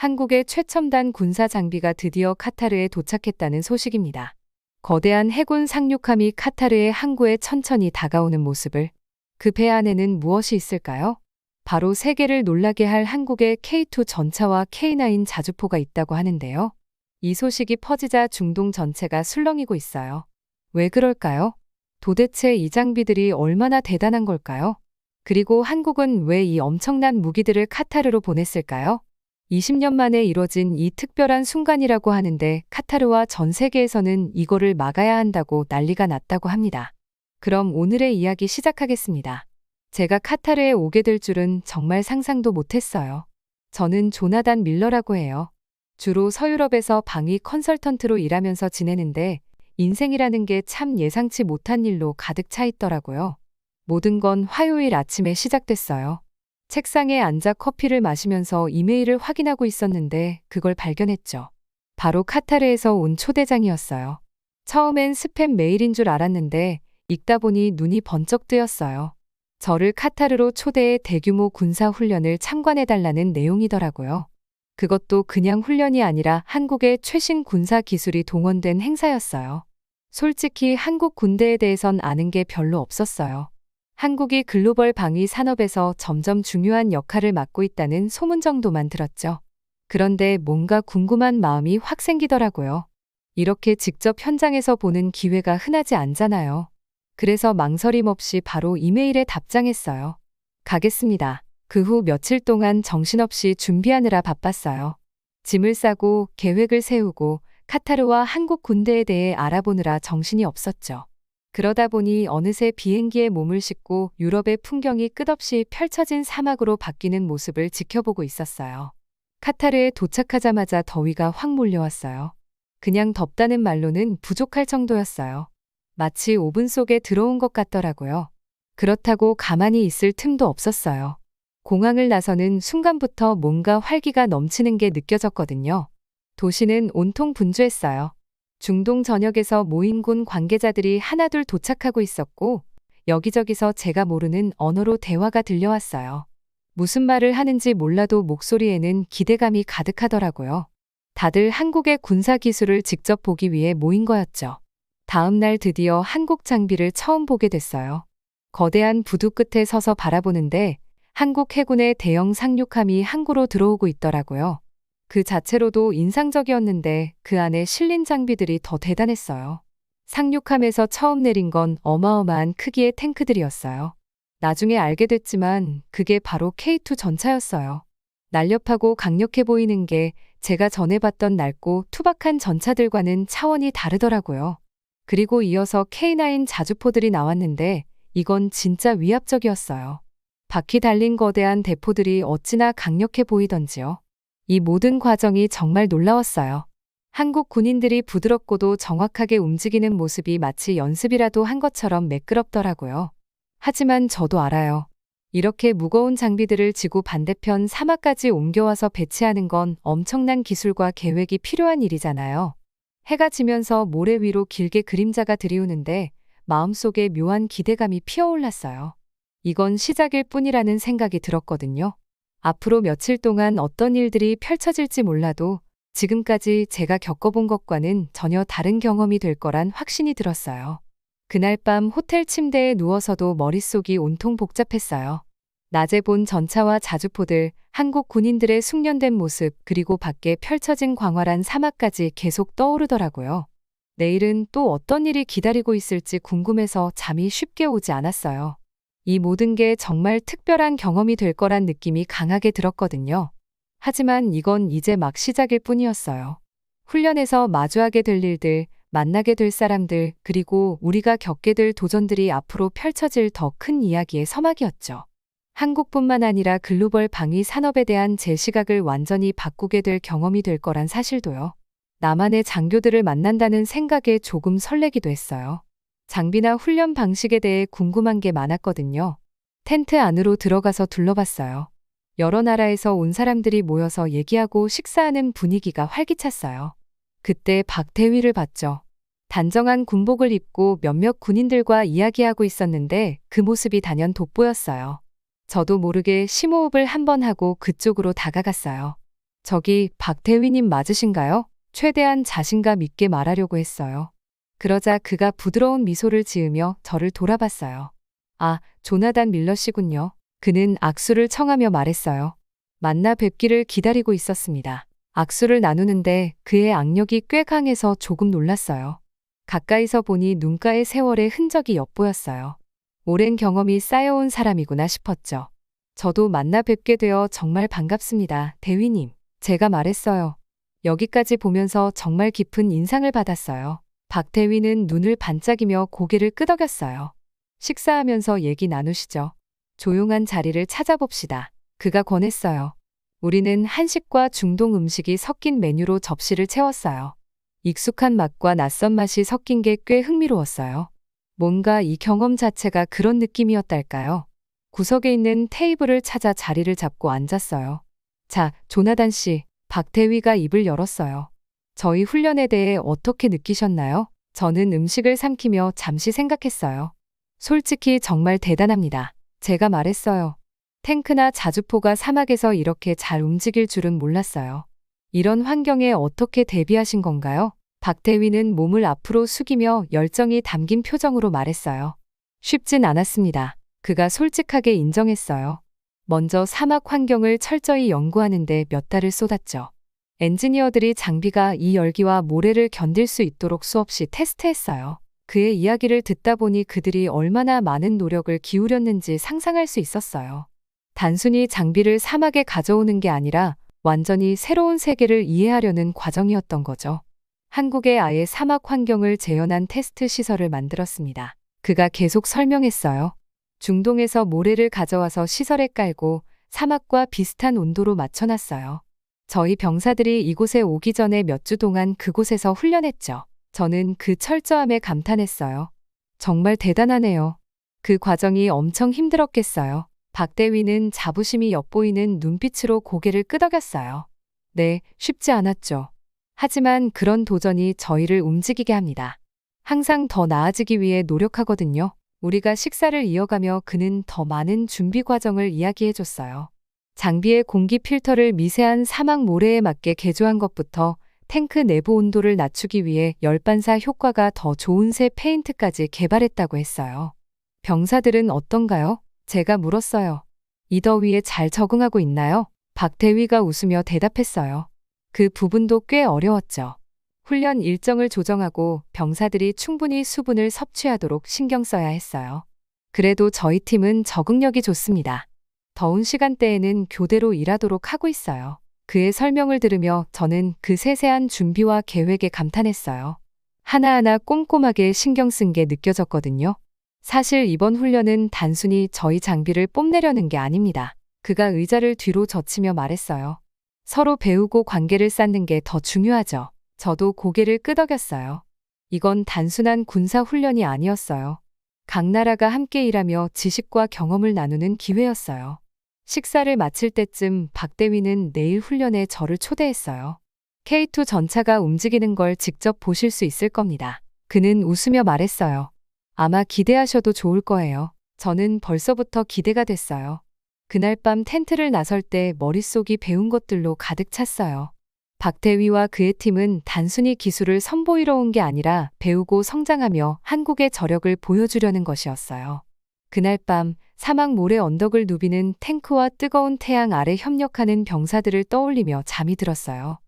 한국의 최첨단 군사 장비가 드디어 카타르에 도착했다는 소식입니다. 거대한 해군 상륙함이 카타르의 항구에 천천히 다가오는 모습을, 그 배 안에는 무엇이 있을까요? 바로 세계를 놀라게 할 한국의 K2 전차와 K9 자주포가 있다고 하는데요. 이 소식이 퍼지자 중동 전체가 술렁이고 있어요. 왜 그럴까요? 도대체 이 장비들이 얼마나 대단한 걸까요? 그리고 한국은 왜 이 엄청난 무기들을 카타르로 보냈을까요? 20년 만에 이뤄진 이 특별한 순간이라고 하는데 카타르와 전 세계에서는 이거를 막아야 한다고 난리가 났다고 합니다. 그럼 오늘의 이야기 시작하겠습니다. 제가 카타르에 오게 될 줄은 정말 상상도 못했어요. 저는 조나단 밀러라고 해요. 주로 서유럽에서 방위 컨설턴트로 일하면서 지내는데 인생이라는 게 참 예상치 못한 일로 가득 차 있더라고요. 모든 건 화요일 아침에 시작됐어요. 책상에 앉아 커피를 마시면서 이메일을 확인하고 있었는데 그걸 발견했죠. 바로 카타르에서 온 초대장이었어요. 처음엔 스팸 메일인 줄 알았는데 읽다 보니 눈이 번쩍 뜨였어요. 저를 카타르로 초대해 대규모 군사 훈련을 참관해달라는 내용이더라고요. 그것도 그냥 훈련이 아니라 한국의 최신 군사 기술이 동원된 행사였어요. 솔직히 한국 군대에 대해선 아는 게 별로 없었어요. 한국이 글로벌 방위 산업에서 점점 중요한 역할을 맡고 있다는 소문 정도만 들었죠. 그런데 뭔가 궁금한 마음이 확 생기더라고요. 이렇게 직접 현장에서 보는 기회가 흔하지 않잖아요. 그래서 망설임 없이 바로 이메일에 답장했어요. 가겠습니다. 그 후 며칠 동안 정신없이 준비하느라 바빴어요. 짐을 싸고 계획을 세우고 카타르와 한국 군대에 대해 알아보느라 정신이 없었죠. 그러다 보니 어느새 비행기에 몸을 싣고 유럽의 풍경이 끝없이 펼쳐진 사막으로 바뀌는 모습을 지켜보고 있었어요. 카타르에 도착하자마자 더위가 확 몰려왔어요. 그냥 덥다는 말로는 부족할 정도였어요. 마치 오븐 속에 들어온 것 같더라고요. 그렇다고 가만히 있을 틈도 없었어요. 공항을 나서는 순간부터 뭔가 활기가 넘치는 게 느껴졌거든요. 도시는 온통 분주했어요. 중동 전역에서 모인 군 관계자들이 하나둘 도착하고 있었고 여기저기서 제가 모르는 언어로 대화가 들려왔어요. 무슨 말을 하는지 몰라도 목소리에는 기대감이 가득하더라고요. 다들 한국의 군사 기술을 직접 보기 위해 모인 거였죠. 다음 날 드디어 한국 장비를 처음 보게 됐어요. 거대한 부두 끝에 서서 바라보는데 한국 해군의 대형 상륙함이 항구로 들어오고 있더라고요. 그 자체로도 인상적이었는데 그 안에 실린 장비들이 더 대단했어요. 상륙함에서 처음 내린 건 어마어마한 크기의 탱크들이었어요. 나중에 알게 됐지만 그게 바로 K2 전차였어요. 날렵하고 강력해 보이는 게 제가 전에 봤던 낡고 투박한 전차들과는 차원이 다르더라고요. 그리고 이어서 K9 자주포들이 나왔는데 이건 진짜 위압적이었어요. 바퀴 달린 거대한 대포들이 어찌나 강력해 보이던지요. 이 모든 과정이 정말 놀라웠어요. 한국 군인들이 부드럽고도 정확하게 움직이는 모습이 마치 연습이라도 한 것처럼 매끄럽더라고요. 하지만 저도 알아요. 이렇게 무거운 장비들을 지구 반대편 사막까지 옮겨와서 배치하는 건 엄청난 기술과 계획이 필요한 일이잖아요. 해가 지면서 모래 위로 길게 그림자가 드리우는데 마음속에 묘한 기대감이 피어올랐어요. 이건 시작일 뿐이라는 생각이 들었거든요. 앞으로 며칠 동안 어떤 일들이 펼쳐질지 몰라도 지금까지 제가 겪어본 것과는 전혀 다른 경험이 될 거란 확신이 들었어요. 그날 밤 호텔 침대에 누워서도 머릿속이 온통 복잡했어요. 낮에 본 전차와 자주포들, 한국 군인들의 숙련된 모습, 그리고 밖에 펼쳐진 광활한 사막까지 계속 떠오르더라고요. 내일은 또 어떤 일이 기다리고 있을지 궁금해서 잠이 쉽게 오지 않았어요. 이 모든 게 정말 특별한 경험이 될 거란 느낌이 강하게 들었거든요. 하지만 이건 이제 막 시작일 뿐이었어요. 훈련에서 마주하게 될 일들, 만나게 될 사람들, 그리고 우리가 겪게 될 도전들이 앞으로 펼쳐질 더 큰 이야기의 서막이었죠. 한국뿐만 아니라 글로벌 방위 산업에 대한 제 시각을 완전히 바꾸게 될 경험이 될 거란 사실도요. 나만의 장교들을 만난다는 생각에 조금 설레기도 했어요. 장비나 훈련 방식에 대해 궁금한 게 많았거든요. 텐트 안으로 들어가서 둘러봤어요. 여러 나라에서 온 사람들이 모여서 얘기하고 식사하는 분위기가 활기찼어요. 그때 박대위를 봤죠. 단정한 군복을 입고 몇몇 군인들과 이야기하고 있었는데 그 모습이 단연 돋보였어요. 저도 모르게 심호흡을 한번 하고 그쪽으로 다가갔어요. 저기 박대위님 맞으신가요? 최대한 자신감 있게 말하려고 했어요. 그러자 그가 부드러운 미소를 지으며 저를 돌아봤어요. 아, 조나단 밀러 씨군요. 그는 악수를 청하며 말했어요. 만나 뵙기를 기다리고 있었습니다. 악수를 나누는데 그의 악력이 꽤 강해서 조금 놀랐어요. 가까이서 보니 눈가에 세월의 흔적이 엿보였어요. 오랜 경험이 쌓여온 사람이구나 싶었죠. 저도 만나 뵙게 되어 정말 반갑습니다, 대위님. 제가 말했어요. 여기까지 보면서 정말 깊은 인상을 받았어요. 박대위는 눈을 반짝이며 고개를 끄덕였어요. 식사하면서 얘기 나누시죠. 조용한 자리를 찾아봅시다. 그가 권했어요. 우리는 한식과 중동 음식이 섞인 메뉴로 접시를 채웠어요. 익숙한 맛과 낯선 맛이 섞인 게 꽤 흥미로웠어요. 뭔가 이 경험 자체가 그런 느낌이었달까요? 구석에 있는 테이블을 찾아 자리를 잡고 앉았어요. 자, 조나단 씨, 박대위가 입을 열었어요. 저희 훈련에 대해 어떻게 느끼셨나요? 저는 음식을 삼키며 잠시 생각했어요. 솔직히 정말 대단합니다. 제가 말했어요. 탱크나 자주포가 사막에서 이렇게 잘 움직일 줄은 몰랐어요. 이런 환경에 어떻게 대비하신 건가요? 박대위는 몸을 앞으로 숙이며 열정이 담긴 표정으로 말했어요. 쉽진 않았습니다. 그가 솔직하게 인정했어요. 먼저 사막 환경을 철저히 연구하는데 몇 달을 쏟았죠. 엔지니어들이 장비가 이 열기와 모래를 견딜 수 있도록 수없이 테스트했어요. 그의 이야기를 듣다 보니 그들이 얼마나 많은 노력을 기울였는지 상상할 수 있었어요. 단순히 장비를 사막에 가져오는 게 아니라 완전히 새로운 세계를 이해하려는 과정이었던 거죠. 한국에 아예 사막 환경을 재현한 테스트 시설을 만들었습니다. 그가 계속 설명했어요. 중동에서 모래를 가져와서 시설에 깔고 사막과 비슷한 온도로 맞춰놨어요. 저희 병사들이 이곳에 오기 전에 몇 주 동안 그곳에서 훈련했죠. 저는 그 철저함에 감탄했어요. 정말 대단하네요. 그 과정이 엄청 힘들었겠어요. 박대위는 자부심이 엿보이는 눈빛으로 고개를 끄덕였어요. 네, 쉽지 않았죠. 하지만 그런 도전이 저희를 움직이게 합니다. 항상 더 나아지기 위해 노력하거든요. 우리가 식사를 이어가며 그는 더 많은 준비 과정을 이야기해줬어요. 장비의 공기 필터를 미세한 사막 모래에 맞게 개조한 것부터 탱크 내부 온도를 낮추기 위해 열반사 효과가 더 좋은 새 페인트까지 개발했다고 했어요. 병사들은 어떤가요? 제가 물었어요. 이 더위에 잘 적응하고 있나요? 박대위가 웃으며 대답했어요. 그 부분도 꽤 어려웠죠. 훈련 일정을 조정하고 병사들이 충분히 수분을 섭취하도록 신경 써야 했어요. 그래도 저희 팀은 적응력이 좋습니다. 더운 시간대에는 교대로 일하도록 하고 있어요. 그의 설명을 들으며 저는 그 세세한 준비와 계획에 감탄했어요. 하나하나 꼼꼼하게 신경 쓴 게 느껴졌거든요. 사실 이번 훈련은 단순히 저희 장비를 뽐내려는 게 아닙니다. 그가 의자를 뒤로 젖히며 말했어요. 서로 배우고 관계를 쌓는 게 더 중요하죠. 저도 고개를 끄덕였어요. 이건 단순한 군사 훈련이 아니었어요. 각 나라가 함께 일하며 지식과 경험을 나누는 기회였어요. 식사를 마칠 때쯤 박대위는 내일 훈련에 저를 초대했어요. K2 전차가 움직이는 걸 직접 보실 수 있을 겁니다. 그는 웃으며 말했어요. 아마 기대하셔도 좋을 거예요. 저는 벌써부터 기대가 됐어요. 그날 밤 텐트를 나설 때 머릿속이 배운 것들로 가득 찼어요. 박대위와 그의 팀은 단순히 기술을 선보이러 온 게 아니라 배우고 성장하며 한국의 저력을 보여주려는 것이었어요. 그날 밤 사막 모래 언덕을 누비는 탱크와 뜨거운 태양 아래 협력하는 병사들을 떠올리며 잠이 들었어요.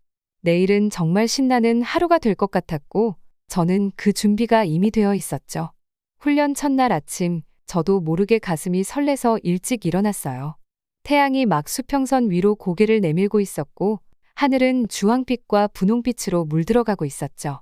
내일은 정말 신나는 하루가 될 것 같았고 저는 그 준비가 이미 되어 있었죠. 훈련 첫날 아침 저도 모르게 가슴이 설레서 일찍 일어났어요. 태양이 막 수평선 위로 고개를 내밀고 있었고 하늘은 주황빛과 분홍빛으로 물들어가고 있었죠.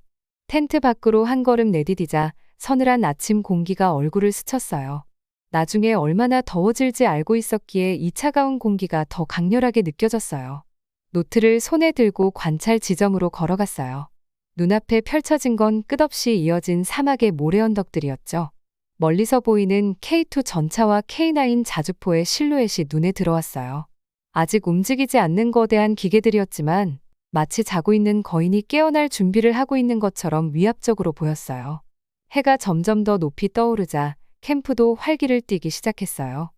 텐트 밖으로 한 걸음 내디디자 서늘한 아침 공기가 얼굴을 스쳤어요. 나중에 얼마나 더워질지 알고 있었기에 이 차가운 공기가 더 강렬하게 느껴졌어요. 노트를 손에 들고 관찰 지점으로 걸어갔어요. 눈앞에 펼쳐진 건 끝없이 이어진 사막의 모래 언덕들이었죠. 멀리서 보이는 K2 전차와 K9 자주포의 실루엣이 눈에 들어왔어요. 아직 움직이지 않는 거대한 기계들이었지만 마치 자고 있는 거인이 깨어날 준비를 하고 있는 것처럼 위압적으로 보였어요. 해가 점점 더 높이 떠오르자 캠프도 활기를 띠기 시작했어요.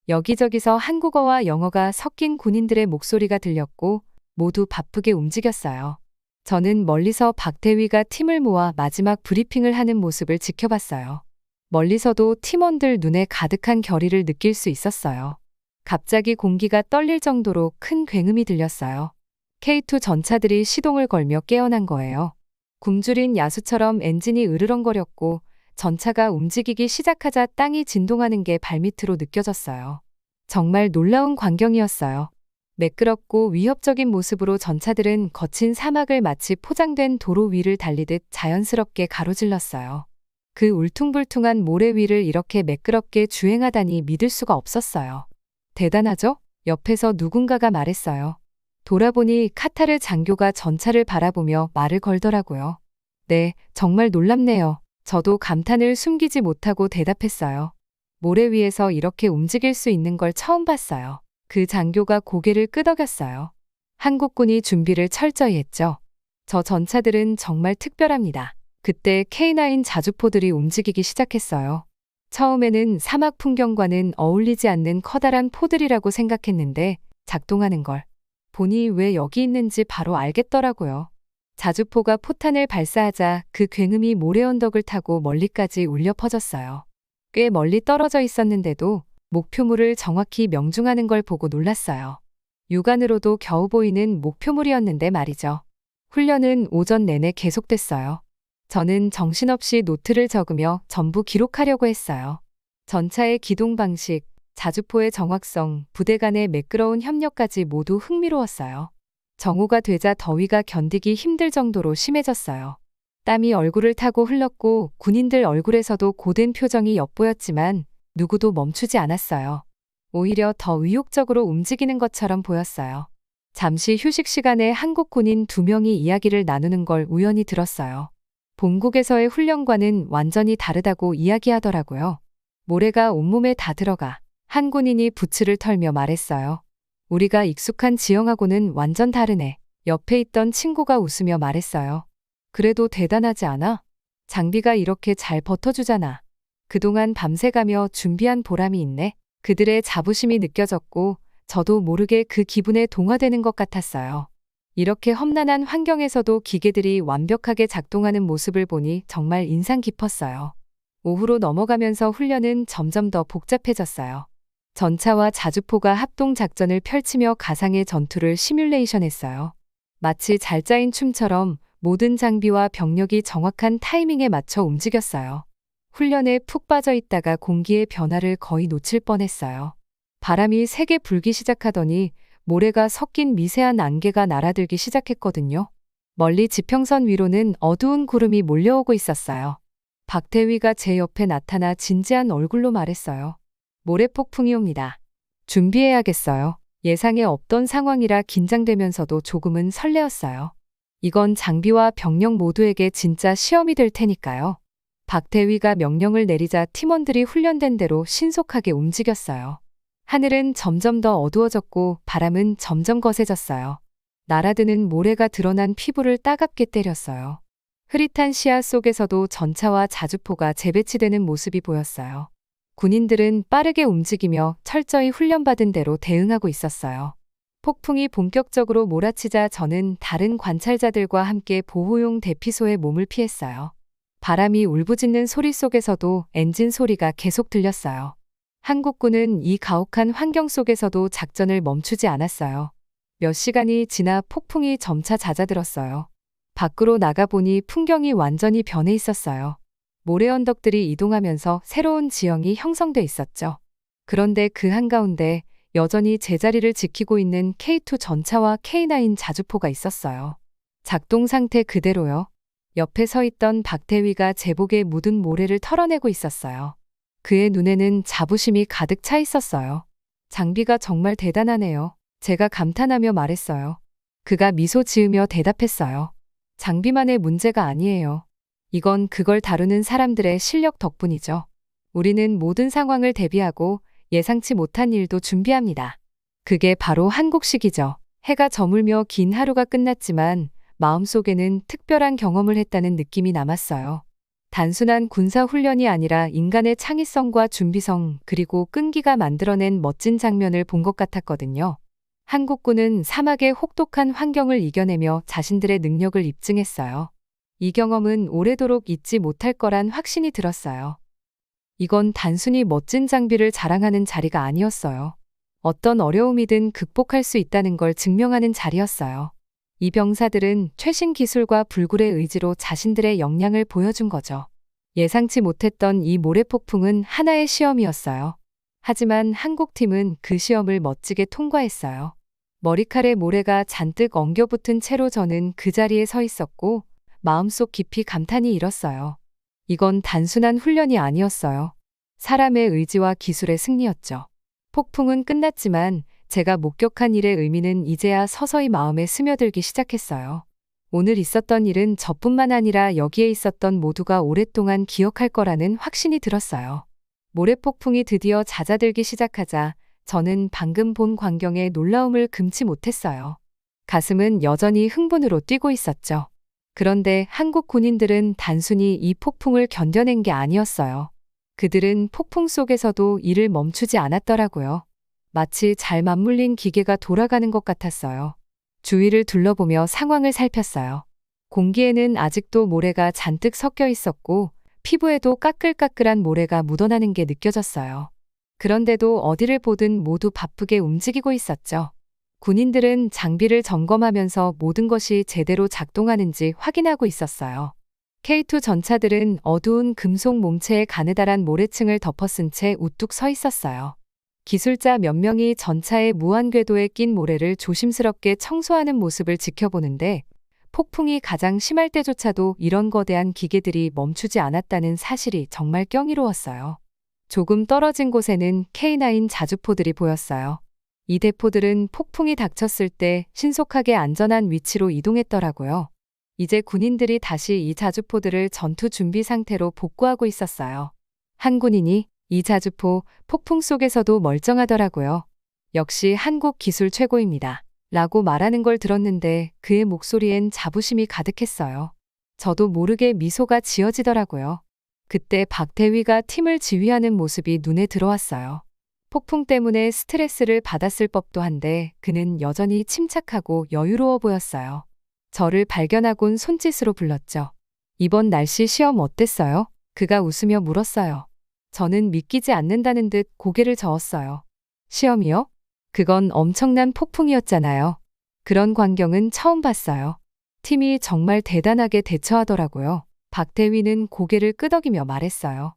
여기저기서 한국어와 영어가 섞인 군인들의 목소리가 들렸고 모두 바쁘게 움직였어요. 저는 멀리서 박대위가 팀을 모아 마지막 브리핑을 하는 모습을 지켜봤어요. 멀리서도 팀원들 눈에 가득한 결의를 느낄 수 있었어요. 갑자기 공기가 떨릴 정도로 큰 굉음이 들렸어요. K2 전차들이 시동을 걸며 깨어난 거예요. 굶주린 야수처럼 엔진이 으르렁거렸고 전차가 움직이기 시작하자 땅이 진동하는 게 발밑으로 느껴졌어요. 정말 놀라운 광경이었어요. 매끄럽고 위협적인 모습으로 전차들은 거친 사막을 마치 포장된 도로 위를 달리듯 자연스럽게 가로질렀어요. 그 울퉁불퉁한 모래 위를 이렇게 매끄럽게 주행하다니 믿을 수가 없었어요. 대단하죠? 옆에서 누군가가 말했어요. 돌아보니 카타르 장교가 전차를 바라보며 말을 걸더라고요. 네, 정말 놀랍네요. 저도 감탄을 숨기지 못하고 대답했어요. 모래 위에서 이렇게 움직일 수 있는 걸 처음 봤어요. 그 장교가 고개를 끄덕였어요. 한국군이 준비를 철저히 했죠. 저 전차들은 정말 특별합니다. 그때 K9 자주포들이 움직이기 시작했어요. 처음에는 사막 풍경과는 어울리지 않는 커다란 포들이라고 생각했는데 작동하는 걸 보니 왜 여기 있는지 바로 알겠더라고요. 자주포가 포탄을 발사하자 그 굉음이 모래 언덕을 타고 멀리까지 울려 퍼졌어요. 꽤 멀리 떨어져 있었는데도 목표물을 정확히 명중하는 걸 보고 놀랐어요. 육안으로도 겨우 보이는 목표물이었는데 말이죠. 훈련은 오전 내내 계속됐어요. 저는 정신없이 노트를 적으며 전부 기록하려고 했어요. 전차의 기동 방식, 자주포의 정확성, 부대 간의 매끄러운 협력까지 모두 흥미로웠어요. 정오가 되자 더위가 견디기 힘들 정도로 심해졌어요. 땀이 얼굴을 타고 흘렀고 군인들 얼굴에서도 고된 표정이 엿보였지만 누구도 멈추지 않았어요. 오히려 더 의욕적으로 움직이는 것처럼 보였어요. 잠시 휴식 시간에 한국 군인 2명이 이야기를 나누는 걸 우연히 들었어요. 본국에서의 훈련과는 완전히 다르다고 이야기하더라고요. 모래가 온몸에 다 들어가 한 군인이 부츠를 털며 말했어요. 우리가 익숙한 지형하고는 완전 다르네. 옆에 있던 친구가 웃으며 말했어요. 그래도 대단하지 않아? 장비가 이렇게 잘 버텨주잖아. 그동안 밤새가며 준비한 보람이 있네. 그들의 자부심이 느껴졌고 저도 모르게 그 기분에 동화되는 것 같았어요. 이렇게 험난한 환경에서도 기계들이 완벽하게 작동하는 모습을 보니 정말 인상 깊었어요. 오후로 넘어가면서 훈련은 점점 더 복잡해졌어요. 전차와 자주포가 합동작전을 펼치며 가상의 전투를 시뮬레이션했어요. 마치 잘 짜인 춤처럼 모든 장비와 병력이 정확한 타이밍에 맞춰 움직였어요. 훈련에 푹 빠져 있다가 공기의 변화를 거의 놓칠 뻔했어요. 바람이 세게 불기 시작하더니 모래가 섞인 미세한 안개가 날아들기 시작했거든요. 멀리 지평선 위로는 어두운 구름이 몰려오고 있었어요. 박대위가 제 옆에 나타나 진지한 얼굴로 말했어요. 모래폭풍이 옵니다. 준비해야겠어요. 예상에 없던 상황이라 긴장되면서도 조금은 설레었어요. 이건 장비와 병력 모두에게 진짜 시험이 될 테니까요. 박대위가 명령을 내리자 팀원들이 훈련된 대로 신속하게 움직였어요. 하늘은 점점 더 어두워졌고 바람은 점점 거세졌어요. 날아드는 모래가 드러난 피부를 따갑게 때렸어요. 흐릿한 시야 속에서도 전차와 자주포가 재배치되는 모습이 보였어요. 군인들은 빠르게 움직이며 철저히 훈련받은 대로 대응하고 있었어요. 폭풍이 본격적으로 몰아치자 저는 다른 관찰자들과 함께 보호용 대피소에 몸을 피했어요. 바람이 울부짖는 소리 속에서도 엔진 소리가 계속 들렸어요. 한국군은 이 가혹한 환경 속에서도 작전을 멈추지 않았어요. 몇 시간이 지나 폭풍이 점차 잦아들었어요. 밖으로 나가보니 풍경이 완전히 변해 있었어요. 모래 언덕들이 이동하면서 새로운 지형이 형성돼 있었죠. 그런데 그 한가운데 여전히 제자리를 지키고 있는 K2 전차와 K9 자주포가 있었어요. 작동 상태 그대로요. 옆에 서 있던 박대위가 제복에 묻은 모래를 털어내고 있었어요. 그의 눈에는 자부심이 가득 차 있었어요. 장비가 정말 대단하네요. 제가 감탄하며 말했어요. 그가 미소 지으며 대답했어요. 장비만의 문제가 아니에요. 이건 그걸 다루는 사람들의 실력 덕분이죠. 우리는 모든 상황을 대비하고 예상치 못한 일도 준비합니다. 그게 바로 한국식이죠. 해가 저물며 긴 하루가 끝났지만 마음속에는 특별한 경험을 했다는 느낌이 남았어요. 단순한 군사훈련이 아니라 인간의 창의성과 준비성 그리고 끈기가 만들어낸 멋진 장면을 본 것 같았거든요. 한국군은 사막의 혹독한 환경을 이겨내며 자신들의 능력을 입증했어요. 이 경험은 오래도록 잊지 못할 거란 확신이 들었어요. 이건 단순히 멋진 장비를 자랑하는 자리가 아니었어요. 어떤 어려움이든 극복할 수 있다는 걸 증명하는 자리였어요. 이 병사들은 최신 기술과 불굴의 의지로 자신들의 역량을 보여준 거죠. 예상치 못했던 이 모래폭풍은 하나의 시험이었어요. 하지만 한국팀은 그 시험을 멋지게 통과했어요. 머리칼에 모래가 잔뜩 엉겨붙은 채로 저는 그 자리에 서 있었고 마음속 깊이 감탄이 일었어요. 이건 단순한 훈련이 아니었어요. 사람의 의지와 기술의 승리였죠. 폭풍은 끝났지만 제가 목격한 일의 의미는 이제야 서서히 마음에 스며들기 시작했어요. 오늘 있었던 일은 저뿐만 아니라 여기에 있었던 모두가 오랫동안 기억할 거라는 확신이 들었어요. 모래폭풍이 드디어 잦아들기 시작하자 저는 방금 본 광경에 놀라움을 금치 못했어요. 가슴은 여전히 흥분으로 뛰고 있었죠. 그런데 한국 군인들은 단순히 이 폭풍을 견뎌낸 게 아니었어요. 그들은 폭풍 속에서도 일을 멈추지 않았더라고요. 마치 잘 맞물린 기계가 돌아가는 것 같았어요. 주위를 둘러보며 상황을 살폈어요. 공기에는 아직도 모래가 잔뜩 섞여 있었고 피부에도 까끌까끌한 모래가 묻어나는 게 느껴졌어요. 그런데도 어디를 보든 모두 바쁘게 움직이고 있었죠. 군인들은 장비를 점검하면서 모든 것이 제대로 작동하는지 확인하고 있었어요. K2 전차들은 어두운 금속 몸체에 가느다란 모래층을 덮어쓴 채 우뚝 서 있었어요. 기술자 몇 명이 전차의 무한 궤도에 낀 모래를 조심스럽게 청소하는 모습을 지켜보는데 폭풍이 가장 심할 때조차도 이런 거대한 기계들이 멈추지 않았다는 사실이 정말 경이로웠어요. 조금 떨어진 곳에는 K9 자주포들이 보였어요. 이 대포들은 폭풍이 닥쳤을 때 신속하게 안전한 위치로 이동했더라고요. 이제 군인들이 다시 이 자주포들을 전투 준비 상태로 복구하고 있었어요. 한 군인이 이 자주포 폭풍 속에서도 멀쩡하더라고요. 역시 한국 기술 최고입니다. 라고 말하는 걸 들었는데 그의 목소리엔 자부심이 가득했어요. 저도 모르게 미소가 지어지더라고요. 그때 박대위가 팀을 지휘하는 모습이 눈에 들어왔어요. 폭풍 때문에 스트레스를 받았을 법도 한데 그는 여전히 침착하고 여유로워 보였어요. 저를 발견하곤 손짓으로 불렀죠. 이번 날씨 시험 어땠어요? 그가 웃으며 물었어요. 저는 믿기지 않는다는 듯 고개를 저었어요. 시험이요? 그건 엄청난 폭풍이었잖아요. 그런 광경은 처음 봤어요. 팀이 정말 대단하게 대처하더라고요. 박대위는 고개를 끄덕이며 말했어요.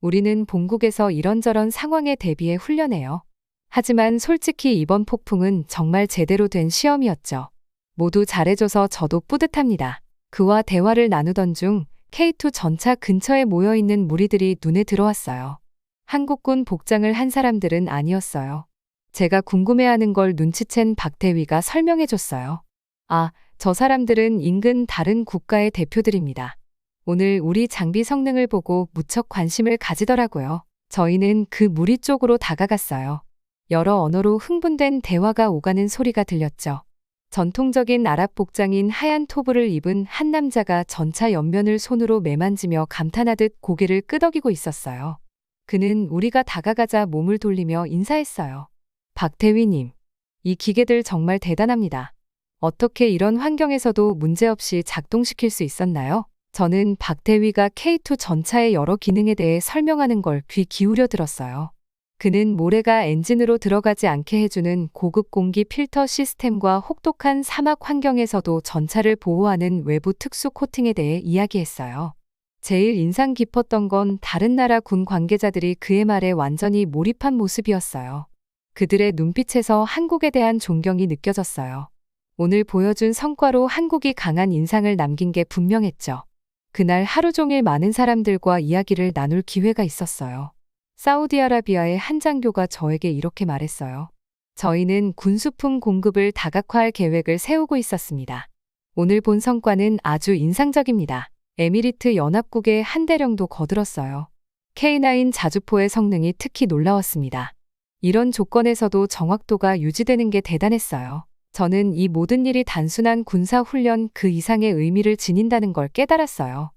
우리는 본국에서 이런저런 상황에 대비해 훈련해요. 하지만 솔직히 이번 폭풍은 정말 제대로 된 시험이었죠. 모두 잘해줘서 저도 뿌듯합니다. 그와 대화를 나누던 중 K2 전차 근처에 모여있는 무리들이 눈에 들어왔어요. 한국군 복장을 한 사람들은 아니었어요. 제가 궁금해하는 걸 눈치챈 박대위가 설명해줬어요. 아, 저 사람들은 인근 다른 국가의 대표들입니다. 오늘 우리 장비 성능을 보고 무척 관심을 가지더라고요. 저희는 그 무리 쪽으로 다가갔어요. 여러 언어로 흥분된 대화가 오가는 소리가 들렸죠. 전통적인 아랍 복장인 하얀 토브를 입은 한 남자가 전차 옆면을 손으로 매만지며 감탄하듯 고개를 끄덕이고 있었어요. 그는 우리가 다가가자 몸을 돌리며 인사했어요. 박대위님, 이 기계들 정말 대단합니다. 어떻게 이런 환경에서도 문제없이 작동시킬 수 있었나요? 저는 박대위가 K2 전차의 여러 기능에 대해 설명하는 걸 귀 기울여 들었어요. 그는 모래가 엔진으로 들어가지 않게 해주는 고급 공기 필터 시스템과 혹독한 사막 환경에서도 전차를 보호하는 외부 특수 코팅에 대해 이야기했어요. 제일 인상 깊었던 건 다른 나라 군 관계자들이 그의 말에 완전히 몰입한 모습이었어요. 그들의 눈빛에서 한국에 대한 존경이 느껴졌어요. 오늘 보여준 성과로 한국이 강한 인상을 남긴 게 분명했죠. 그날 하루 종일 많은 사람들과 이야기를 나눌 기회가 있었어요. 사우디아라비아의 한 장교가 저에게 이렇게 말했어요. 저희는 군수품 공급을 다각화할 계획을 세우고 있었습니다. 오늘 본 성과는 아주 인상적입니다. 에미리트 연합국의 한 대령도 거들었어요. K9 자주포의 성능이 특히 놀라웠습니다. 이런 조건에서도 정확도가 유지되는 게 대단했어요. 저는 이 모든 일이 단순한 군사훈련 그 이상의 의미를 지닌다는 걸 깨달았어요.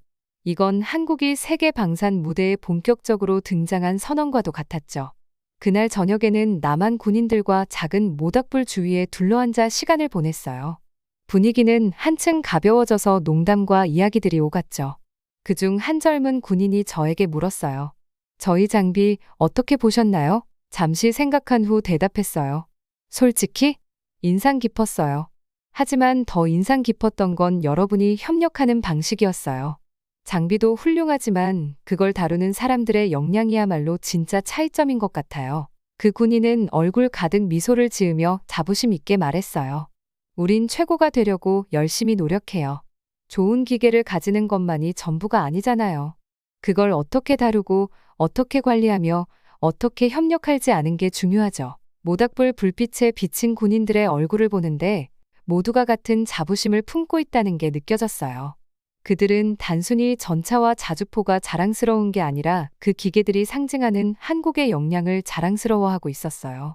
이건 한국이 세계 방산 무대에 본격적으로 등장한 선언과도 같았죠. 그날 저녁에는 남한 군인들과 작은 모닥불 주위에 둘러앉아 시간을 보냈어요. 분위기는 한층 가벼워져서 농담과 이야기들이 오갔죠. 그중 한 젊은 군인이 저에게 물었어요. 저희 장비 어떻게 보셨나요? 잠시 생각한 후 대답했어요. 솔직히 인상 깊었어요. 하지만 더 인상 깊었던 건 여러분이 협력하는 방식이었어요. 장비도 훌륭하지만 그걸 다루는 사람들의 역량이야말로 진짜 차이점인 것 같아요. 그 군인은 얼굴 가득 미소를 지으며 자부심 있게 말했어요. 우린 최고가 되려고 열심히 노력해요. 좋은 기계를 가지는 것만이 전부가 아니잖아요. 그걸 어떻게 다루고 어떻게 관리하며 어떻게 협력할지 아는 게 중요하죠. 모닥불 불빛에 비친 군인들의 얼굴을 보는데 모두가 같은 자부심을 품고 있다는 게 느껴졌어요. 그들은 단순히 전차와 자주포가 자랑스러운 게 아니라 그 기계들이 상징하는 한국의 역량을 자랑스러워하고 있었어요.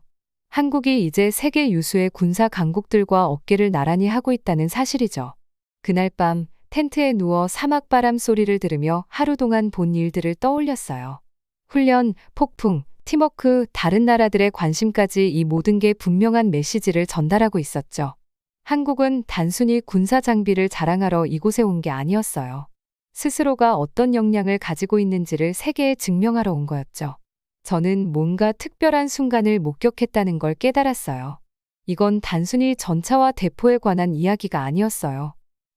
한국이 이제 세계 유수의 군사 강국들과 어깨를 나란히 하고 있다는 사실이죠. 그날 밤 텐트에 누워 사막바람 소리를 들으며 하루 동안 본 일들을 떠올렸어요. 훈련, 폭풍, 팀워크, 다른 나라들의 관심까지 이 모든 게 분명한 메시지를 전달하고 있었죠. 한국은 단순히 군사 장비를 자랑하러 이곳에 온 게 아니었어요. 스스로가 어떤 역량을 가지고 있는지를 세계에 증명하러 온 거였죠. 저는 뭔가 특별한 순간을 목격했다는 걸 깨달았어요. 이건 단순히 전차와 대포에 관한 이야기가 아니었어요.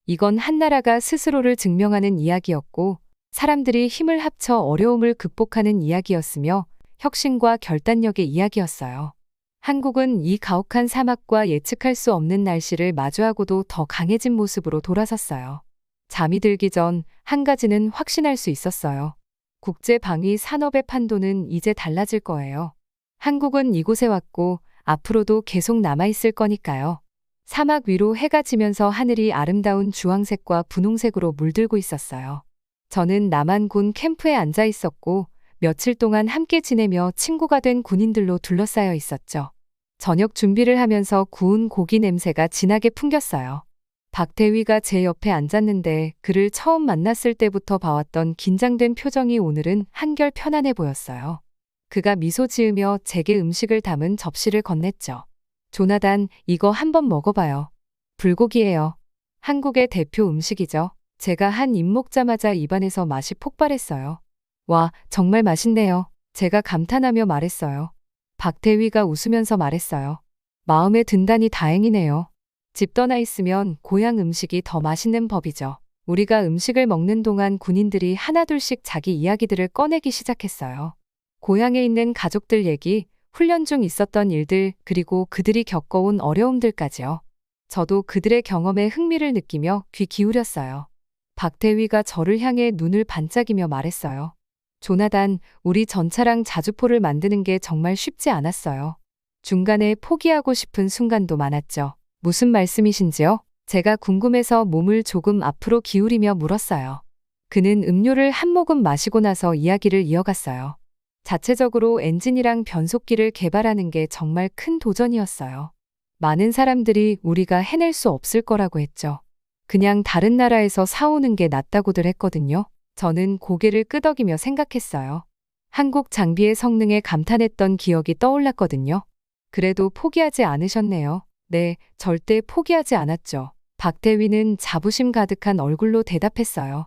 이건 한 나라가 스스로를 증명하는 이야기였고, 사람들이 힘을 합쳐 어려움을 극복하는 이야기였으며, 혁신과 결단력의 이야기였어요. 한국은 이 가혹한 사막과 예측할 수 없는 날씨를 마주하고도 더 강해진 모습으로 돌아섰어요. 잠이 들기 전 한 가지는 확신할 수 있었어요. 국제 방위 산업의 판도는 이제 달라질 거예요. 한국은 이곳에 왔고 앞으로도 계속 남아있을 거니까요. 사막 위로 해가 지면서 하늘이 아름다운 주황색과 분홍색으로 물들고 있었어요. 저는 남한군 캠프에 앉아 있었고 며칠 동안 함께 지내며 친구가 된 군인들로 둘러싸여 있었죠. 저녁 준비를 하면서 구운 고기 냄새가 진하게 풍겼어요. 박대위가 제 옆에 앉았는데 그를 처음 만났을 때부터 봐왔던 긴장된 표정이 오늘은 한결 편안해 보였어요. 그가 미소 지으며 제게 음식을 담은 접시를 건넸죠. 조나단, 이거 한번 먹어봐요. 불고기예요. 한국의 대표 음식이죠. 제가 한 입 먹자마자 입안에서 맛이 폭발했어요. 와, 정말 맛있네요. 제가 감탄하며 말했어요. 박대위가 웃으면서 말했어요. 마음에 든다니 다행이네요. 집 떠나 있으면 고향 음식이 더 맛있는 법이죠. 우리가 음식을 먹는 동안 군인들이 하나둘씩 자기 이야기들을 꺼내기 시작했어요. 고향에 있는 가족들 얘기, 훈련 중 있었던 일들, 그리고 그들이 겪어온 어려움들까지요. 저도 그들의 경험에 흥미를 느끼며 귀 기울였어요. 박대위가 저를 향해 눈을 반짝이며 말했어요. 조나단, 우리 전차랑 자주포를 만드는 게 정말 쉽지 않았어요. 중간에 포기하고 싶은 순간도 많았죠. 무슨 말씀이신지요? 제가 궁금해서 몸을 조금 앞으로 기울이며 물었어요. 그는 음료를 한 모금 마시고 나서 이야기를 이어갔어요. 자체적으로 엔진이랑 변속기를 개발하는 게 정말 큰 도전이었어요. 많은 사람들이 우리가 해낼 수 없을 거라고 했죠. 그냥 다른 나라에서 사오는 게 낫다고들 했거든요. 저는 고개를 끄덕이며 생각했어요. 한국 장비의 성능에 감탄했던 기억이 떠올랐거든요. 그래도 포기하지 않으셨네요. 네, 절대 포기하지 않았죠. 박대위는 자부심 가득한 얼굴로 대답했어요.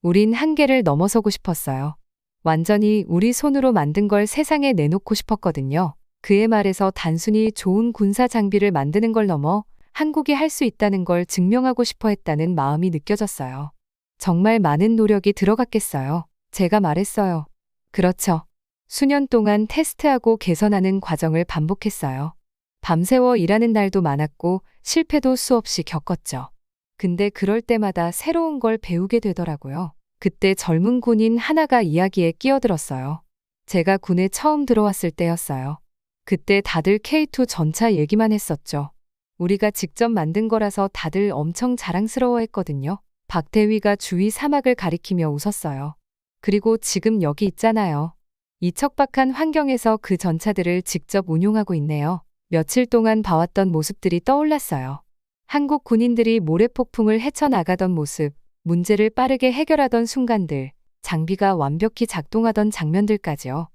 우린 한계를 넘어서고 싶었어요. 완전히 우리 손으로 만든 걸 세상에 내놓고 싶었거든요. 그의 말에서 단순히 좋은 군사 장비를 만드는 걸 넘어 한국이 할 수 있다는 걸 증명하고 싶어 했다는 마음이 느껴졌어요. 정말 많은 노력이 들어갔겠어요. 제가 말했어요. 그렇죠. 수년 동안 테스트하고 개선하는 과정을 반복했어요. 밤새워 일하는 날도 많았고 실패도 수없이 겪었죠. 근데 그럴 때마다 새로운 걸 배우게 되더라고요. 그때 젊은 군인 하나가 이야기에 끼어들었어요. 제가 군에 처음 들어왔을 때였어요. 그때 다들 K2 전차 얘기만 했었죠. 우리가 직접 만든 거라서 다들 엄청 자랑스러워했거든요. 박대위가 주위 사막을 가리키며 웃었어요. 그리고 지금 여기 있잖아요. 이 척박한 환경에서 그 전차들을 직접 운용하고 있네요. 며칠 동안 봐왔던 모습들이 떠올랐어요. 한국 군인들이 모래폭풍을 헤쳐나가던 모습, 문제를 빠르게 해결하던 순간들, 장비가 완벽히 작동하던 장면들까지요.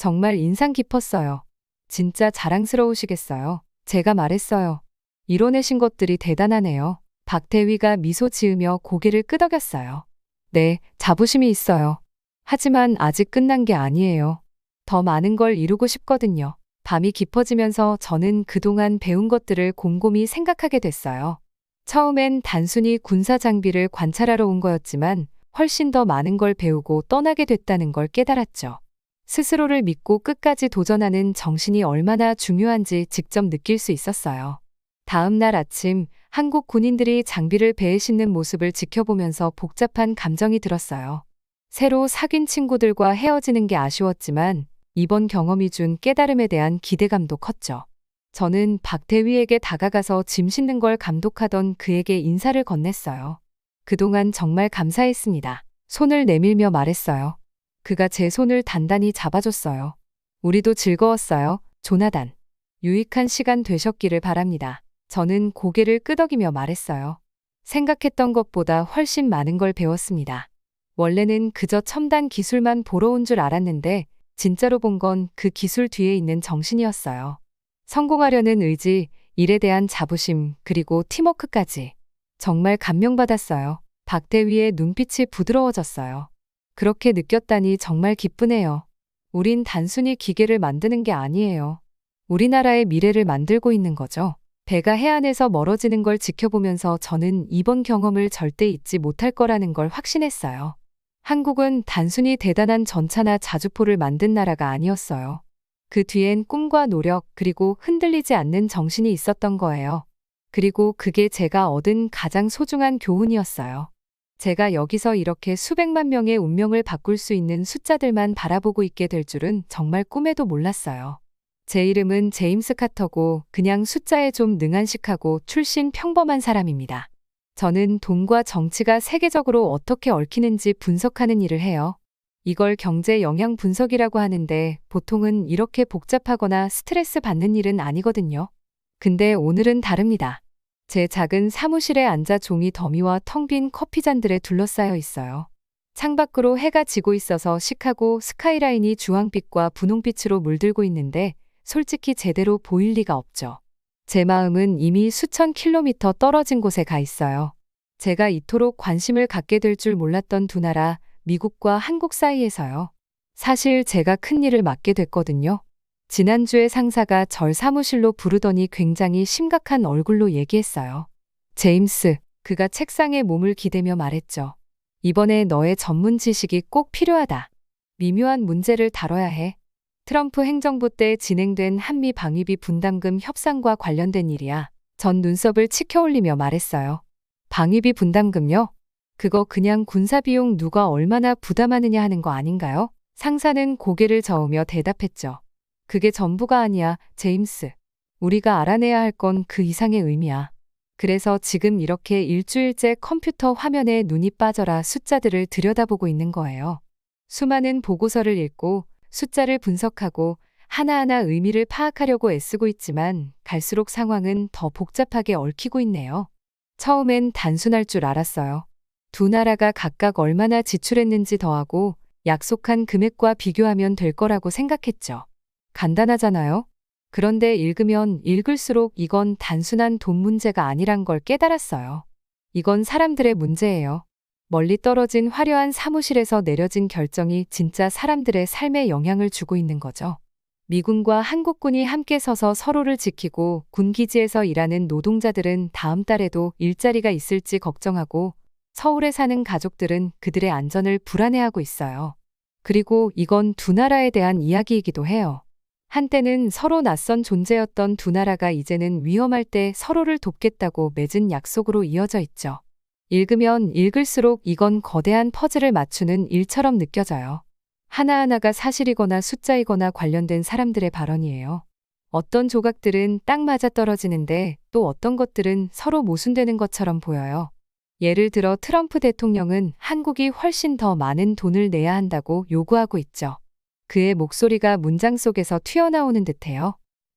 정말 인상 깊었어요. 진짜 자랑스러우시겠어요. 제가 말했어요. 이뤄내신 것들이 대단하네요. 박대위가 미소 지으며 고개를 끄덕였어요. 네, 자부심이 있어요. 하지만 아직 끝난 게 아니에요. 더 많은 걸 이루고 싶거든요. 밤이 깊어지면서 저는 그동안 배운 것들을 곰곰이 생각하게 됐어요. 처음엔 단순히 군사 장비를 관찰하러 온 거였지만 훨씬 더 많은 걸 배우고 떠나게 됐다는 걸 깨달았죠. 스스로를 믿고 끝까지 도전하는 정신이 얼마나 중요한지 직접 느낄 수 있었어요. 다음 날 아침, 한국 군인들이 장비를 배에 싣는 모습을 지켜보면서 복잡한 감정이 들었어요. 새로 사귄 친구들과 헤어지는 게 아쉬웠지만 이번 경험이 준 깨달음에 대한 기대감도 컸죠. 저는 박대위에게 다가가서 짐 싣는 걸 감독하던 그에게 인사를 건넸어요. 그동안 정말 감사했습니다. 손을 내밀며 말했어요. 그가 제 손을 단단히 잡아줬어요. 우리도 즐거웠어요, 조나단. 유익한 시간 되셨기를 바랍니다. 저는 고개를 끄덕이며 말했어요. 생각했던 것보다 훨씬 많은 걸 배웠습니다. 원래는 그저 첨단 기술만 보러 온 줄 알았는데 진짜로 본 건 그 기술 뒤에 있는 정신이었어요. 성공하려는 의지, 일에 대한 자부심, 그리고 팀워크까지. 정말 감명받았어요. 박대위의 눈빛이 부드러워졌어요. 그렇게 느꼈다니 정말 기쁘네요. 우린 단순히 기계를 만드는 게 아니에요. 우리나라의 미래를 만들고 있는 거죠. 배가 해안에서 멀어지는 걸 지켜보면서 저는 이번 경험을 절대 잊지 못할 거라는 걸 확신했어요. 한국은 단순히 대단한 전차나 자주포를 만든 나라가 아니었어요. 그 뒤엔 꿈과 노력 그리고 흔들리지 않는 정신이 있었던 거예요. 그리고 그게 제가 얻은 가장 소중한 교훈이었어요. 제가 여기서 이렇게 수백만 명의 운명을 바꿀 수 있는 숫자들만 바라보고 있게 될 줄은 정말 꿈에도 몰랐어요. 제 이름은 제임스 카터고 그냥 숫자에 좀 능한식하고 출신 평범한 사람입니다. 저는 돈과 정치가 세계적으로 어떻게 얽히는지 분석하는 일을 해요. 이걸 경제 영향 분석이라고 하는데 보통은 이렇게 복잡하거나 스트레스 받는 일은 아니거든요. 근데 오늘은 다릅니다. 제 작은 사무실에 앉아 종이 더미와 텅 빈 커피잔들에 둘러싸여 있어요. 창밖으로 해가 지고 있어서 시카고 스카이라인이 주황빛과 분홍빛으로 물들고 있는데 솔직히 제대로 보일 리가 없죠. 제 마음은 이미 수천 킬로미터 떨어진 곳에 가 있어요. 제가 이토록 관심을 갖게 될 줄 몰랐던 두 나라, 미국과 한국 사이에서요. 사실 제가 큰 일을 맡게 됐거든요. 지난주에 상사가 절 사무실로 부르더니 굉장히 심각한 얼굴로 얘기했어요. 제임스, 그가 책상에 몸을 기대며 말했죠. 이번에 너의 전문 지식이 꼭 필요하다. 미묘한 문제를 다뤄야 해. 트럼프 행정부 때 진행된 한미 방위비 분담금 협상과 관련된 일이야. 전 눈썹을 치켜올리며 말했어요. 방위비 분담금요? 그거 그냥 군사비용 누가 얼마나 부담하느냐 하는 거 아닌가요? 상사는 고개를 저으며 대답했죠. 그게 전부가 아니야, 제임스. 우리가 알아내야 할 건 그 이상의 의미야. 그래서 지금 이렇게 일주일째 컴퓨터 화면에 눈이 빠져라 숫자들을 들여다보고 있는 거예요. 수많은 보고서를 읽고 숫자를 분석하고 하나하나 의미를 파악하려고 애쓰고 있지만 갈수록 상황은 더 복잡하게 얽히고 있네요. 처음엔 단순할 줄 알았어요. 두 나라가 각각 얼마나 지출했는지 더하고 약속한 금액과 비교하면 될 거라고 생각했죠. 간단하잖아요. 그런데 읽으면 읽을수록 이건 단순한 돈 문제가 아니란 걸 깨달았어요. 이건 사람들의 문제예요. 멀리 떨어진 화려한 사무실에서 내려진 결정이 진짜 사람들의 삶에 영향을 주고 있는 거죠. 미군과 한국군이 함께 서서 서로를 지키고 군기지에서 일하는 노동자들은 다음 달에도 일자리가 있을지 걱정하고 서울에 사는 가족들은 그들의 안전을 불안해하고 있어요. 그리고 이건 두 나라에 대한 이야기이기도 해요. 한때는 서로 낯선 존재였던 두 나라가 이제는 위험할 때 서로를 돕겠다고 맺은 약속으로 이어져 있죠. 읽으면 읽을수록 이건 거대한 퍼즐을 맞추는 일처럼 느껴져요. 하나하나가 사실이거나 숫자이거나 관련된 사람들의 발언이에요. 어떤 조각들은 딱 맞아떨어지는데 또 어떤 것들은 서로 모순되는 것처럼 보여요. 예를 들어 트럼프 대통령은 한국이 훨씬 더 많은 돈을 내야 한다고 요구하고 있죠. 그의 목소리가 문장 속에서 튀어나오는 듯해요.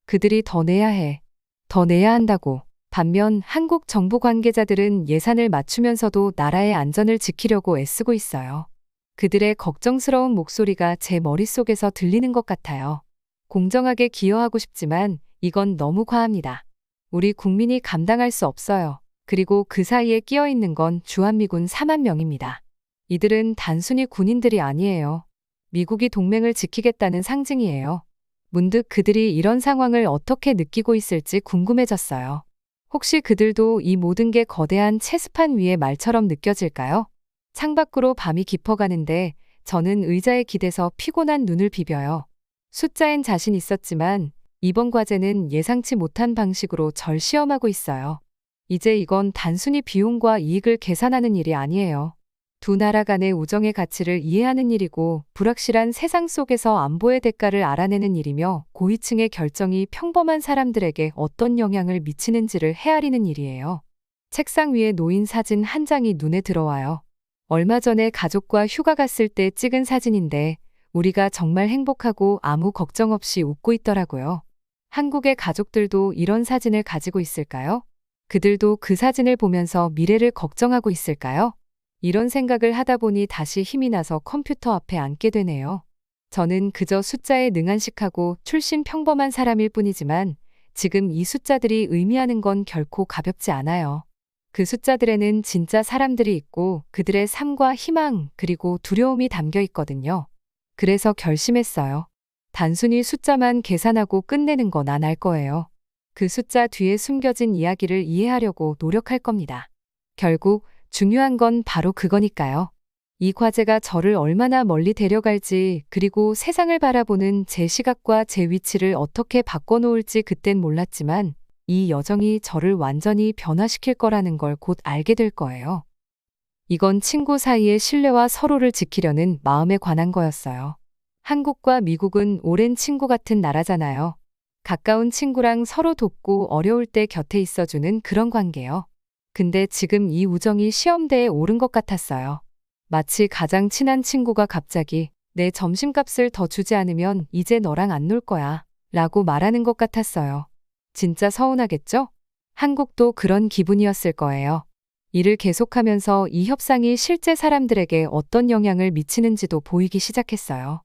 그들이 더 내야 해. 더 내야 한다고. 반면 한국 정부 관계자들은 예산을 맞추면서도 나라의 안전을 지키려고 애쓰고 있어요. 그들의 걱정스러운 목소리가 제 머릿속에서 들리는 것 같아요. 공정하게 기여하고 싶지만 이건 너무 과합니다. 우리 국민이 감당할 수 없어요. 그리고 그 사이에 끼어 있는 건 주한미군 4만 명입니다. 이들은 단순히 군인들이 아니에요. 미국이 동맹을 지키겠다는 상징이에요. 문득 그들이 이런 상황을 어떻게 느끼고 있을지 궁금해졌어요. 혹시 그들도 이 모든 게 거대한 체스판 위의 말처럼 느껴질까요? 창밖으로 밤이 깊어가는데 저는 의자에 기대서 피곤한 눈을 비벼요. 숫자엔 자신 있었지만 이번 과제는 예상치 못한 방식으로 절 시험하고 있어요. 이제 이건 단순히 비용과 이익을 계산하는 일이 아니에요. 두 나라 간의 우정의 가치를 이해하는 일이고 불확실한 세상 속에서 안보의 대가를 알아내는 일이며 고위층의 결정이 평범한 사람들에게 어떤 영향을 미치는지를 헤아리는 일이에요. 책상 위에 놓인 사진 한 장이 눈에 들어와요. 얼마 전에 가족과 휴가 갔을 때 찍은 사진인데 우리가 정말 행복하고 아무 걱정 없이 웃고 있더라고요. 한국의 가족들도 이런 사진을 가지고 있을까요? 그들도 그 사진을 보면서 미래를 걱정하고 있을까요? 이런 생각을 하다 보니 다시 힘이 나서 컴퓨터 앞에 앉게 되네요. 저는 그저 숫자에 능한식하고 출신 평범한 사람일 뿐이지만 지금 이 숫자들이 의미하는 건 결코 가볍지 않아요. 그 숫자들에는 진짜 사람들이 있고 그들의 삶과 희망 그리고 두려움이 담겨 있거든요. 그래서 결심했어요. 단순히 숫자만 계산하고 끝내는 건 안 할 거예요. 그 숫자 뒤에 숨겨진 이야기를 이해하려고 노력할 겁니다. 결국 중요한 건 바로 그거니까요. 이 과제가 저를 얼마나 멀리 데려갈지 그리고 세상을 바라보는 제 시각과 제 위치를 어떻게 바꿔놓을지 그땐 몰랐지만 이 여정이 저를 완전히 변화시킬 거라는 걸 곧 알게 될 거예요. 이건 친구 사이의 신뢰와 서로를 지키려는 마음에 관한 거였어요. 한국과 미국은 오랜 친구 같은 나라잖아요. 가까운 친구랑 서로 돕고 어려울 때 곁에 있어주는 그런 관계요. 근데 지금 이 우정이 시험대에 오른 것 같았어요. 마치 가장 친한 친구가 갑자기 내 점심값을 더 주지 않으면 이제 너랑 안 놀 거야 라고 말하는 것 같았어요. 진짜 서운하겠죠? 한국도 그런 기분이었을 거예요. 일을 계속하면서 이 협상이 실제 사람들에게 어떤 영향을 미치는지도 보이기 시작했어요.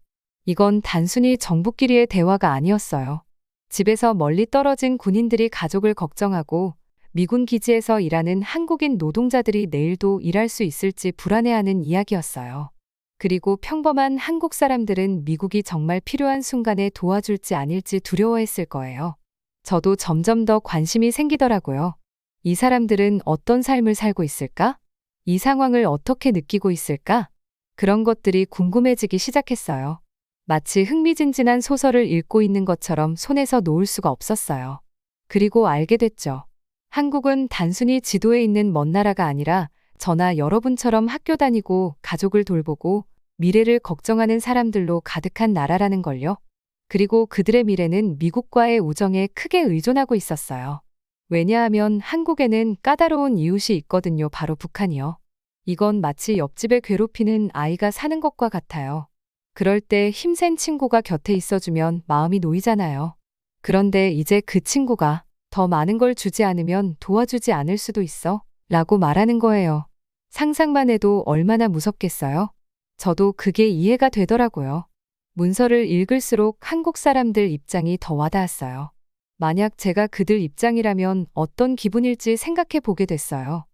이건 단순히 정부끼리의 대화가 아니었어요. 집에서 멀리 떨어진 군인들이 가족을 걱정하고 미군 기지에서 일하는 한국인 노동자들이 내일도 일할 수 있을지 불안해하는 이야기였어요. 그리고 평범한 한국 사람들은 미국이 정말 필요한 순간에 도와줄지 아닐지 두려워했을 거예요. 저도 점점 더 관심이 생기더라고요. 이 사람들은 어떤 삶을 살고 있을까? 이 상황을 어떻게 느끼고 있을까? 그런 것들이 궁금해지기 시작했어요. 마치 흥미진진한 소설을 읽고 있는 것처럼 손에서 놓을 수가 없었어요. 그리고 알게 됐죠. 한국은 단순히 지도에 있는 먼 나라가 아니라 저나 여러분처럼 학교 다니고 가족을 돌보고 미래를 걱정하는 사람들로 가득한 나라라는 걸요. 그리고 그들의 미래는 미국과의 우정에 크게 의존하고 있었어요. 왜냐하면 한국에는 까다로운 이웃이 있거든요. 바로 북한이요. 이건 마치 옆집에 괴롭히는 아이가 사는 것과 같아요. 그럴 때 힘센 친구가 곁에 있어주면 마음이 놓이잖아요. 그런데 이제 그 친구가 더 많은 걸 주지 않으면 도와주지 않을 수도 있어 라고 말하는 거예요. 상상만 해도 얼마나 무섭겠어요? 저도 그게 이해가 되더라고요. 문서를 읽을수록 한국 사람들 입장이 더 와닿았어요. 만약 제가 그들 입장이라면 어떤 기분일지 생각해 보게 됐어요.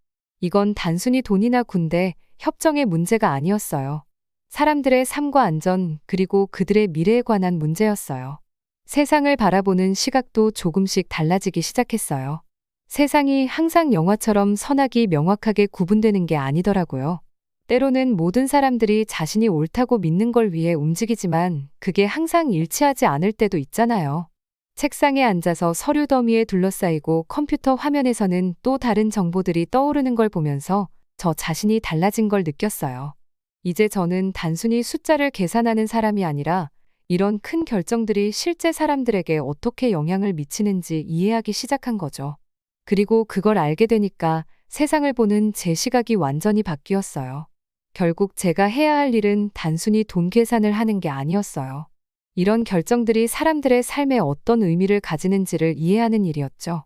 이건 단순히 돈이나 군대, 협정의 문제가 아니었어요. 사람들의 삶과 안전, 그리고 그들의 미래에 관한 문제였어요. 세상을 바라보는 시각도 조금씩 달라지기 시작했어요. 세상이 항상 영화처럼 선악이 명확하게 구분되는 게 아니더라고요. 때로는 모든 사람들이 자신이 옳다고 믿는 걸 위해 움직이지만 그게 항상 일치하지 않을 때도 있잖아요. 책상에 앉아서 서류 더미에 둘러싸이고 컴퓨터 화면에서는 또 다른 정보들이 떠오르는 걸 보면서 저 자신이 달라진 걸 느꼈어요. 이제 저는 단순히 숫자를 계산하는 사람이 아니라 이런 큰 결정들이 실제 사람들에게 어떻게 영향을 미치는지 이해하기 시작한 거죠. 그리고 그걸 알게 되니까 세상을 보는 제 시각이 완전히 바뀌었어요. 결국 제가 해야 할 일은 단순히 돈 계산을 하는 게 아니었어요. 이런 결정들이 사람들의 삶에 어떤 의미를 가지는지를 이해하는 일이었죠.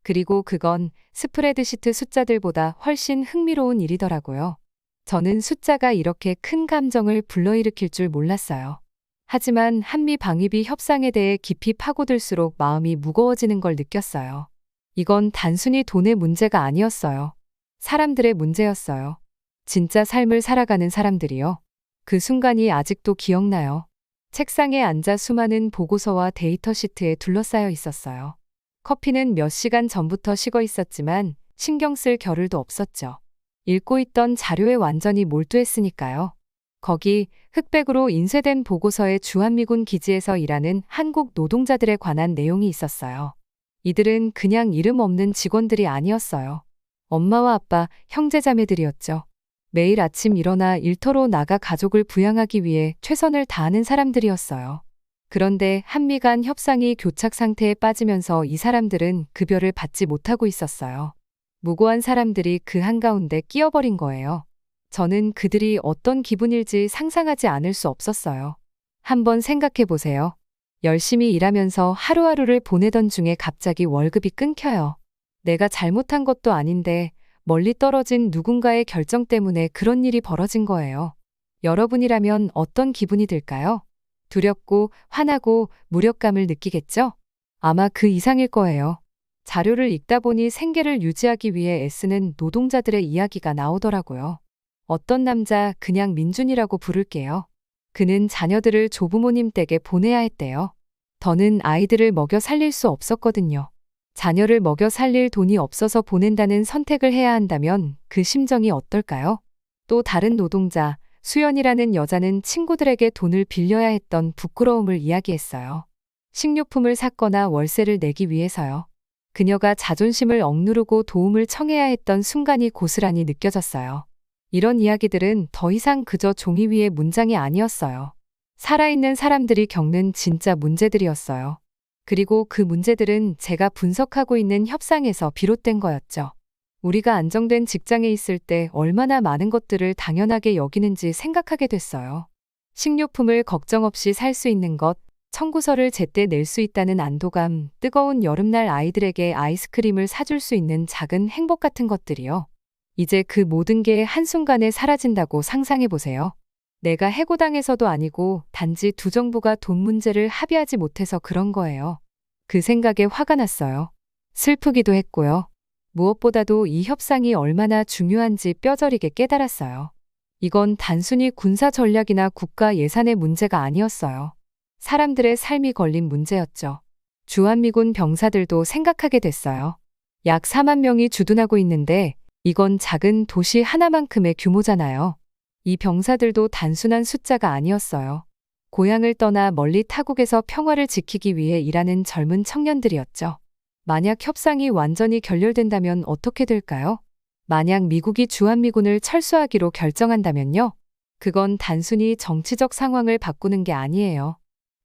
그리고 그건 스프레드시트 숫자들보다 훨씬 흥미로운 일이더라고요. 저는 숫자가 이렇게 큰 감정을 불러일으킬 줄 몰랐어요. 하지만 한미 방위비 협상에 대해 깊이 파고들수록 마음이 무거워지는 걸 느꼈어요. 이건 단순히 돈의 문제가 아니었어요. 사람들의 문제였어요. 진짜 삶을 살아가는 사람들이요. 그 순간이 아직도 기억나요. 책상에 앉아 수많은 보고서와 데이터 시트에 둘러싸여 있었어요. 커피는 몇 시간 전부터 식어 있었지만 신경 쓸 겨를도 없었죠. 읽고 있던 자료에 완전히 몰두했으니까요. 거기 흑백으로 인쇄된 보고서에 주한미군 기지에서 일하는 한국 노동자들에 관한 내용이 있었어요. 이들은 그냥 이름 없는 직원들이 아니었어요. 엄마와 아빠, 형제자매들이었죠. 매일 아침 일어나 일터로 나가 가족을 부양하기 위해 최선을 다하는 사람들이었어요. 그런데 한미 간 협상이 교착 상태에 빠지면서 이 사람들은 급여를 받지 못하고 있었어요. 무고한 사람들이 그 한가운데 끼어버린 거예요. 저는 그들이 어떤 기분일지 상상하지 않을 수 없었어요. 한번 생각해 보세요. 열심히 일하면서 하루하루를 보내던 중에 갑자기 월급이 끊겨요. 내가 잘못한 것도 아닌데 멀리 떨어진 누군가의 결정 때문에 그런 일이 벌어진 거예요. 여러분이라면 어떤 기분이 들까요? 두렵고 화나고 무력감을 느끼겠죠? 아마 그 이상일 거예요. 자료를 읽다 보니 생계를 유지하기 위해 애쓰는 노동자들의 이야기가 나오더라고요. 어떤 남자, 그냥 민준이라고 부를게요. 그는 자녀들을 조부모님 댁에 보내야 했대요. 더는 아이들을 먹여 살릴 수 없었거든요. 자녀를 먹여 살릴 돈이 없어서 보낸다는 선택을 해야 한다면 그 심정이 어떨까요? 또 다른 노동자, 수연이라는 여자는 친구들에게 돈을 빌려야 했던 부끄러움을 이야기했어요. 식료품을 샀거나 월세를 내기 위해서요. 그녀가 자존심을 억누르고 도움을 청해야 했던 순간이 고스란히 느껴졌어요. 이런 이야기들은 더 이상 그저 종이 위의 문장이 아니었어요. 살아있는 사람들이 겪는 진짜 문제들이었어요. 그리고 그 문제들은 제가 분석하고 있는 협상에서 비롯된 거였죠. 우리가 안정된 직장에 있을 때 얼마나 많은 것들을 당연하게 여기는지 생각하게 됐어요. 식료품을 걱정 없이 살 수 있는 것, 청구서를 제때 낼 수 있다는 안도감, 뜨거운 여름날 아이들에게 아이스크림을 사줄 수 있는 작은 행복 같은 것들이요. 이제 그 모든 게 한순간에 사라진다고 상상해 보세요. 내가 해고당해서도 아니고 단지 두 정부가 돈 문제를 합의하지 못해서 그런 거예요. 그 생각에 화가 났어요. 슬프기도 했고요. 무엇보다도 이 협상이 얼마나 중요한지 뼈저리게 깨달았어요. 이건 단순히 군사 전략이나 국가 예산의 문제가 아니었어요. 사람들의 삶이 걸린 문제였죠. 주한미군 병사들도 생각하게 됐어요. 약 4만 명이 주둔하고 있는데 이건 작은 도시 하나만큼의 규모잖아요. 이 병사들도 단순한 숫자가 아니었어요. 고향을 떠나 멀리 타국에서 평화를 지키기 위해 일하는 젊은 청년들이었죠. 만약 협상이 완전히 결렬된다면 어떻게 될까요? 만약 미국이 주한미군을 철수하기로 결정한다면요? 그건 단순히 정치적 상황을 바꾸는 게 아니에요.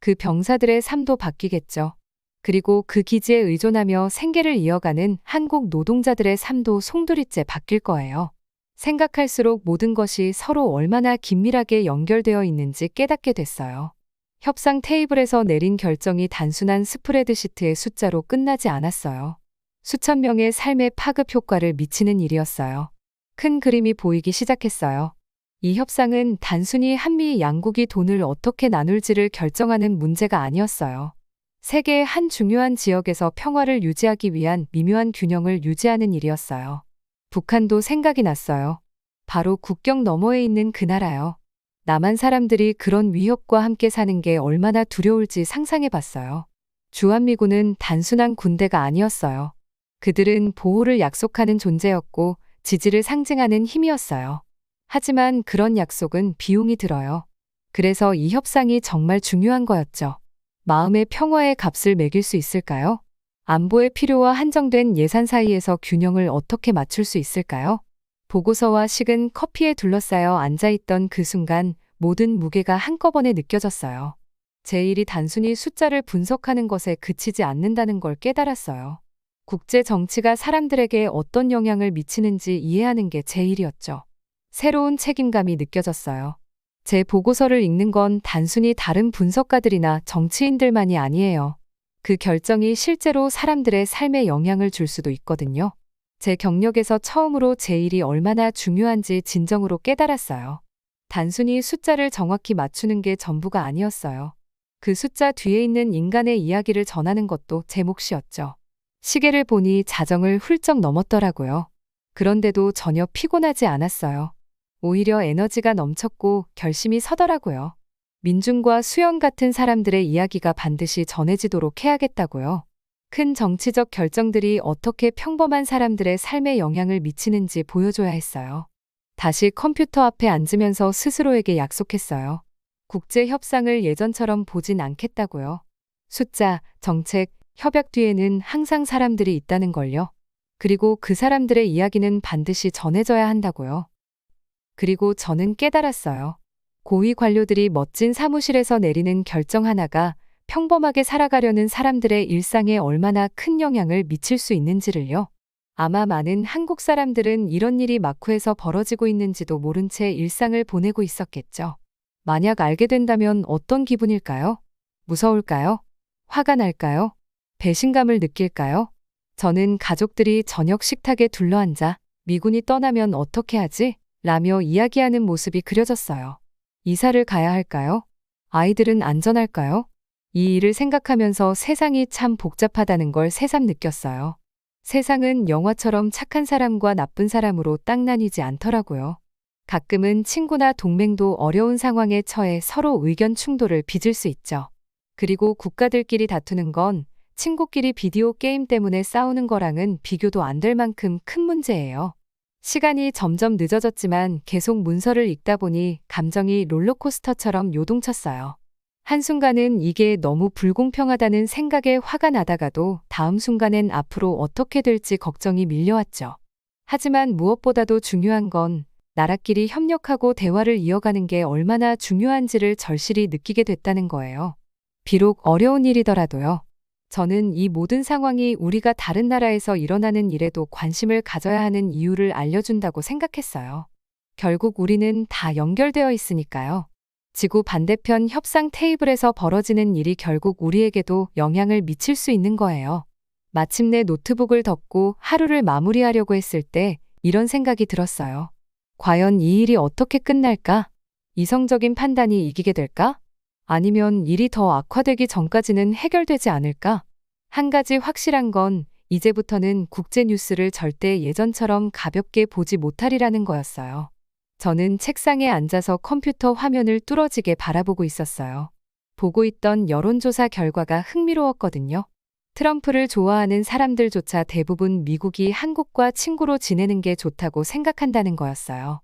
그 병사들의 삶도 바뀌겠죠. 그리고 그 기지에 의존하며 생계를 이어가는 한국 노동자들의 삶도 송두리째 바뀔 거예요. 생각할수록 모든 것이 서로 얼마나 긴밀하게 연결되어 있는지 깨닫게 됐어요. 협상 테이블에서 내린 결정이 단순한 스프레드시트의 숫자로 끝나지 않았어요. 수천 명의 삶의 파급 효과를 미치는 일이었어요. 큰 그림이 보이기 시작했어요. 이 협상은 단순히 한미 양국이 돈을 어떻게 나눌지를 결정하는 문제가 아니었어요. 세계의 한 중요한 지역에서 평화를 유지하기 위한 미묘한 균형을 유지하는 일이었어요. 북한도 생각이 났어요. 바로 국경 너머에 있는 그 나라요. 남한 사람들이 그런 위협과 함께 사는 게 얼마나 두려울지 상상해 봤어요. 주한미군은 단순한 군대가 아니었어요. 그들은 보호를 약속하는 존재였고 지지를 상징하는 힘이었어요. 하지만 그런 약속은 비용이 들어요. 그래서 이 협상이 정말 중요한 거였죠. 마음의 평화의 값을 매길 수 있을까요? 안보의 필요와 한정된 예산 사이에서 균형을 어떻게 맞출 수 있을까요? 보고서와 식은 커피에 둘러싸여 앉아있던 그 순간 모든 무게가 한꺼번에 느껴졌어요. 제 일이 단순히 숫자를 분석하는 것에 그치지 않는다는 걸 깨달았어요. 국제 정치가 사람들에게 어떤 영향을 미치는지 이해하는 게 제 일이었죠. 새로운 책임감이 느껴졌어요. 제 보고서를 읽는 건 단순히 다른 분석가들이나 정치인들만이 아니에요. 그 결정이 실제로 사람들의 삶에 영향을 줄 수도 있거든요. 제 경력에서 처음으로 제 일이 얼마나 중요한지 진정으로 깨달았어요. 단순히 숫자를 정확히 맞추는 게 전부가 아니었어요. 그 숫자 뒤에 있는 인간의 이야기를 전하는 것도 제 몫이었죠. 시계를 보니 자정을 훌쩍 넘었더라고요. 그런데도 전혀 피곤하지 않았어요. 오히려 에너지가 넘쳤고 결심이 서더라고요. 민중과 수영 같은 사람들의 이야기가 반드시 전해지도록 해야겠다고요. 큰 정치적 결정들이 어떻게 평범한 사람들의 삶에 영향을 미치는지 보여줘야 했어요. 다시 컴퓨터 앞에 앉으면서 스스로에게 약속했어요. 국제 협상을 예전처럼 보진 않겠다고요. 숫자, 정책, 협약 뒤에는 항상 사람들이 있다는 걸요. 그리고 그 사람들의 이야기는 반드시 전해져야 한다고요. 그리고 저는 깨달았어요. 고위 관료들이 멋진 사무실에서 내리는 결정 하나가 평범하게 살아가려는 사람들의 일상에 얼마나 큰 영향을 미칠 수 있는지를요. 아마 많은 한국 사람들은 이런 일이 마쿠에서 벌어지고 있는지도 모른 채 일상을 보내고 있었겠죠. 만약 알게 된다면 어떤 기분일까요? 무서울까요? 화가 날까요? 배신감을 느낄까요? 저는 가족들이 저녁 식탁에 둘러앉아 미군이 떠나면 어떻게 하지? 라며 이야기하는 모습이 그려졌어요. 이사를 가야 할까요? 아이들은 안전할까요? 이 일을 생각하면서 세상이 참 복잡하다는 걸 새삼 느꼈어요. 세상은 영화처럼 착한 사람과 나쁜 사람으로 딱 나뉘지 않더라고요. 가끔은 친구나 동맹도 어려운 상황에 처해 서로 의견 충돌을 빚을 수 있죠. 그리고 국가들끼리 다투는 건 친구끼리 비디오 게임 때문에 싸우는 거랑은 비교도 안 될 만큼 큰 문제예요. 시간이 점점 늦어졌지만 계속 문서를 읽다 보니 감정이 롤러코스터처럼 요동쳤어요. 한순간은 이게 너무 불공평하다는 생각에 화가 나다가도 다음 순간엔 앞으로 어떻게 될지 걱정이 밀려왔죠. 하지만 무엇보다도 중요한 건 나라끼리 협력하고 대화를 이어가는 게 얼마나 중요한지를 절실히 느끼게 됐다는 거예요. 비록 어려운 일이더라도요. 저는 이 모든 상황이 우리가 다른 나라에서 일어나는 일에도 관심을 가져야 하는 이유를 알려준다고 생각했어요. 결국 우리는 다 연결되어 있으니까요. 지구 반대편 협상 테이블에서 벌어지는 일이 결국 우리에게도 영향을 미칠 수 있는 거예요. 마침내 노트북을 덮고 하루를 마무리하려고 했을 때 이런 생각이 들었어요. 과연 이 일이 어떻게 끝날까? 이성적인 판단이 이기게 될까? 아니면 일이 더 악화되기 전까지는 해결되지 않을까? 한 가지 확실한 건 이제부터는 국제 뉴스를 절대 예전처럼 가볍게 보지 못하리라는 거였어요. 저는 책상에 앉아서 컴퓨터 화면을 뚫어지게 바라보고 있었어요. 보고 있던 여론조사 결과가 흥미로웠거든요. 트럼프를 좋아하는 사람들조차 대부분 미국이 한국과 친구로 지내는 게 좋다고 생각한다는 거였어요.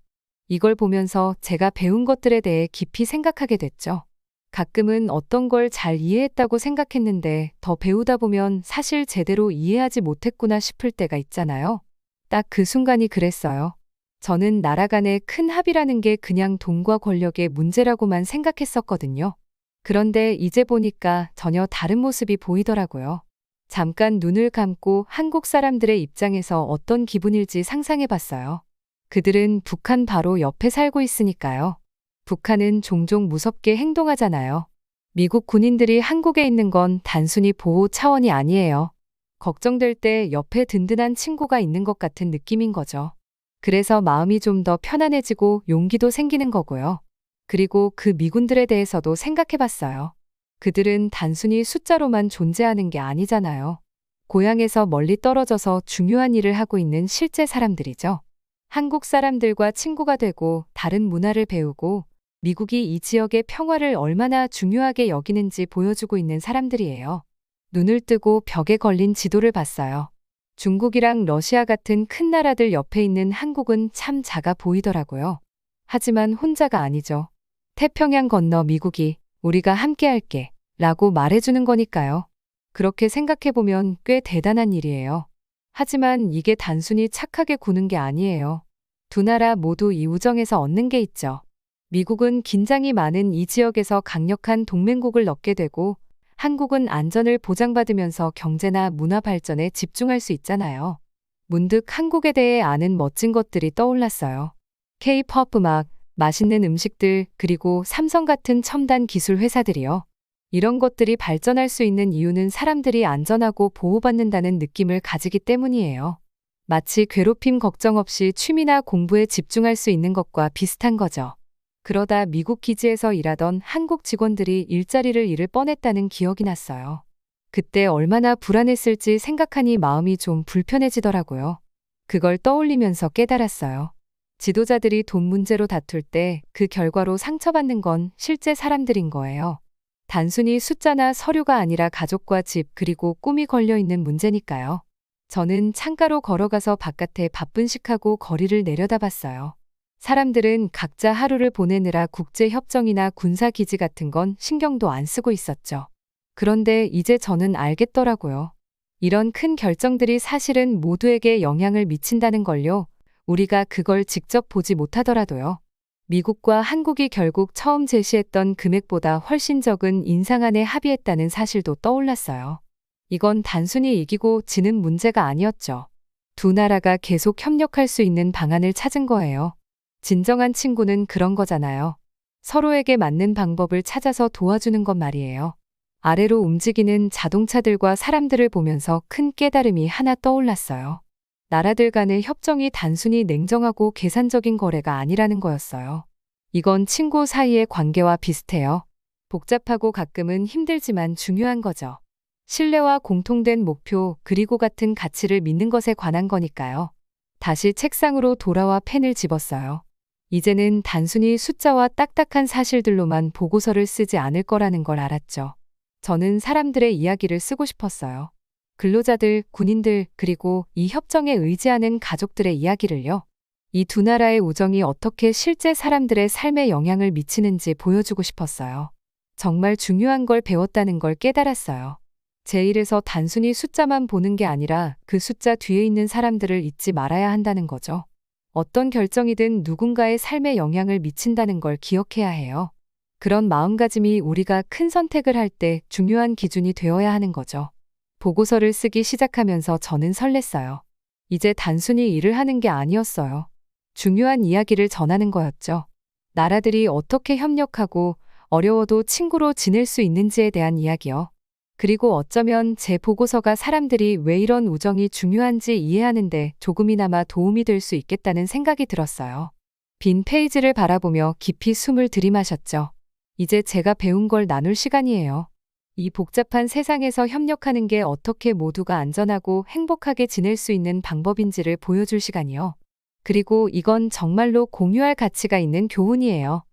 이걸 보면서 제가 배운 것들에 대해 깊이 생각하게 됐죠. 가끔은 어떤 걸 잘 이해했다고 생각했는데 더 배우다 보면 사실 제대로 이해하지 못했구나 싶을 때가 있잖아요. 딱 그 순간이 그랬어요. 저는 나라 간의 큰 합의라는 게 그냥 돈과 권력의 문제라고만 생각했었거든요. 그런데 이제 보니까 전혀 다른 모습이 보이더라고요. 잠깐 눈을 감고 한국 사람들의 입장에서 어떤 기분일지 상상해 봤어요. 그들은 북한 바로 옆에 살고 있으니까요. 북한은 종종 무섭게 행동하잖아요. 미국 군인들이 한국에 있는 건 단순히 보호 차원이 아니에요. 걱정될 때 옆에 든든한 친구가 있는 것 같은 느낌인 거죠. 그래서 마음이 좀 더 편안해지고 용기도 생기는 거고요. 그리고 그 미군들에 대해서도 생각해 봤어요. 그들은 단순히 숫자로만 존재하는 게 아니잖아요. 고향에서 멀리 떨어져서 중요한 일을 하고 있는 실제 사람들이죠. 한국 사람들과 친구가 되고 다른 문화를 배우고 미국이 이 지역의 평화를 얼마나 중요하게 여기는지 보여주고 있는 사람들이에요. 눈을 뜨고 벽에 걸린 지도를 봤어요. 중국이랑 러시아 같은 큰 나라들 옆에 있는 한국은 참 작아 보이더라고요. 하지만 혼자가 아니죠. 태평양 건너 미국이 우리가 함께 할게 라고 말해주는 거니까요. 그렇게 생각해보면 꽤 대단한 일이에요. 하지만 이게 단순히 착하게 구는 게 아니에요. 두 나라 모두 이 우정에서 얻는 게 있죠. 미국은 긴장이 많은 이 지역에서 강력한 동맹국을 얻게 되고 한국은 안전을 보장받으면서 경제나 문화 발전에 집중할 수 있잖아요. 문득 한국에 대해 아는 멋진 것들이 떠올랐어요. K-pop 음악, 맛있는 음식들, 그리고 삼성 같은 첨단 기술 회사들이요. 이런 것들이 발전할 수 있는 이유는 사람들이 안전하고 보호받는다는 느낌을 가지기 때문이에요. 마치 괴롭힘 걱정 없이 취미나 공부에 집중할 수 있는 것과 비슷한 거죠. 그러다 미국 기지에서 일하던 한국 직원들이 일자리를 잃을 뻔했다는 기억이 났어요. 그때 얼마나 불안했을지 생각하니 마음이 좀 불편해지더라고요. 그걸 떠올리면서 깨달았어요. 지도자들이 돈 문제로 다툴 때 그 결과로 상처받는 건 실제 사람들인 거예요. 단순히 숫자나 서류가 아니라 가족과 집 그리고 꿈이 걸려 있는 문제니까요. 저는 창가로 걸어가서 바깥에 바쁜식하고 거리를 내려다봤어요. 사람들은 각자 하루를 보내느라 국제협정이나 군사기지 같은 건 신경도 안 쓰고 있었죠. 그런데 이제 저는 알겠더라고요. 이런 큰 결정들이 사실은 모두에게 영향을 미친다는 걸요. 우리가 그걸 직접 보지 못하더라도요. 미국과 한국이 결국 처음 제시했던 금액보다 훨씬 적은 인상안에 합의했다는 사실도 떠올랐어요. 이건 단순히 이기고 지는 문제가 아니었죠. 두 나라가 계속 협력할 수 있는 방안을 찾은 거예요. 진정한 친구는 그런 거잖아요. 서로에게 맞는 방법을 찾아서 도와주는 것 말이에요. 아래로 움직이는 자동차들과 사람들을 보면서 큰 깨달음이 하나 떠올랐어요. 나라들 간의 협정이 단순히 냉정하고 계산적인 거래가 아니라는 거였어요. 이건 친구 사이의 관계와 비슷해요. 복잡하고 가끔은 힘들지만 중요한 거죠. 신뢰와 공통된 목표 그리고 같은 가치를 믿는 것에 관한 거니까요. 다시 책상으로 돌아와 펜을 집었어요. 이제는 단순히 숫자와 딱딱한 사실들로만 보고서를 쓰지 않을 거라는 걸 알았죠. 저는 사람들의 이야기를 쓰고 싶었어요. 근로자들, 군인들, 그리고 이 협정에 의지하는 가족들의 이야기를요. 이 두 나라의 우정이 어떻게 실제 사람들의 삶에 영향을 미치는지 보여주고 싶었어요. 정말 중요한 걸 배웠다는 걸 깨달았어요. 제 일에서 단순히 숫자만 보는 게 아니라 그 숫자 뒤에 있는 사람들을 잊지 말아야 한다는 거죠. 어떤 결정이든 누군가의 삶에 영향을 미친다는 걸 기억해야 해요. 그런 마음가짐이 우리가 큰 선택을 할 때 중요한 기준이 되어야 하는 거죠. 보고서를 쓰기 시작하면서 저는 설렜어요. 이제 단순히 일을 하는 게 아니었어요. 중요한 이야기를 전하는 거였죠. 나라들이 어떻게 협력하고 어려워도 친구로 지낼 수 있는지에 대한 이야기요. 그리고 어쩌면 제 보고서가 사람들이 왜 이런 우정이 중요한지 이해하는데 조금이나마 도움이 될 수 있겠다는 생각이 들었어요. 빈 페이지를 바라보며 깊이 숨을 들이마셨죠. 이제 제가 배운 걸 나눌 시간이에요. 이 복잡한 세상에서 협력하는 게 어떻게 모두가 안전하고 행복하게 지낼 수 있는 방법인지를 보여줄 시간이요. 그리고 이건 정말로 공유할 가치가 있는 교훈이에요.